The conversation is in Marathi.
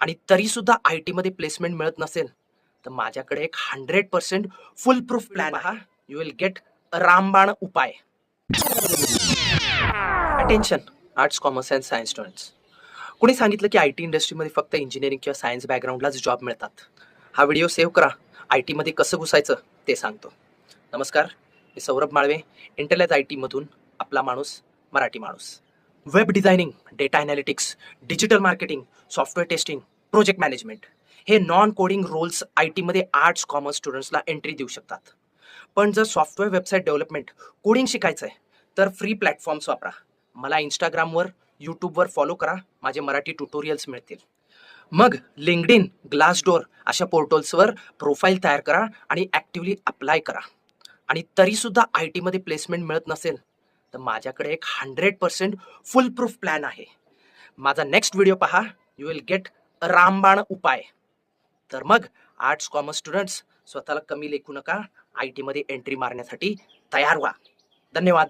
आणि तरी सुद्धा आय टीमध्ये प्लेसमेंट मिळत नसेल तर माझ्याकडे एक 100% फुल प्रूफ प्लॅन आहे. यू विल गेट रामबाण उपाय. Attention arts, commerce and science students. कोणी सांगितलं की आय टी इंडस्ट्रीमध्ये फक्त इंजिनिअरिंग किंवा सायन्स बॅकग्राऊंडलाच जॉब मिळतात? हा व्हिडिओ सेव्ह करा. आय टीमध्ये कसं घुसायचं ते सांगतो. नमस्कार, मी सौरभ माळवे, इंटेलेज आय टीमधून आपला माणूस, मराठी माणूस. Web designing, data analytics, digital marketing, software testing, project management हे नॉन कोडिंग रोल्स आय टीमध्ये आर्ट्स कॉमर्स स्टुडंट्सला एंट्री देऊ शकतात. पण जर सॉफ्टवेअर वेबसाईट डेव्हलपमेंट कोडिंग शिकायचं आहे तर फ्री प्लॅटफॉर्म्स वापरा. मला इंस्टाग्रामवर, यूट्यूबवर फॉलो करा. माझे मराठी ट्युटोरियल्स मिळतील. मग लिंक्डइन, ग्लासडोर अशा पोर्टल्सवर प्रोफाईल तयार करा आणि ॲक्टिव्हली अप्लाय करा. आणि तरीसुद्धा आय टीमध्ये प्लेसमेंट मिळत नसेल तर माझ्याकडे एक 100% फुल प्रूफ प्लॅन आहे. माझा नेक्स्ट व्हिडिओ पहा. यू विल गेट रामबाण उपाय. तर मग आर्ट्स कॉमर्स स्टुडंट्स, स्वतःला कमी लेखू नका. आय टीमध्ये एंट्री मारण्यासाठी तयार व्हा. धन्यवाद.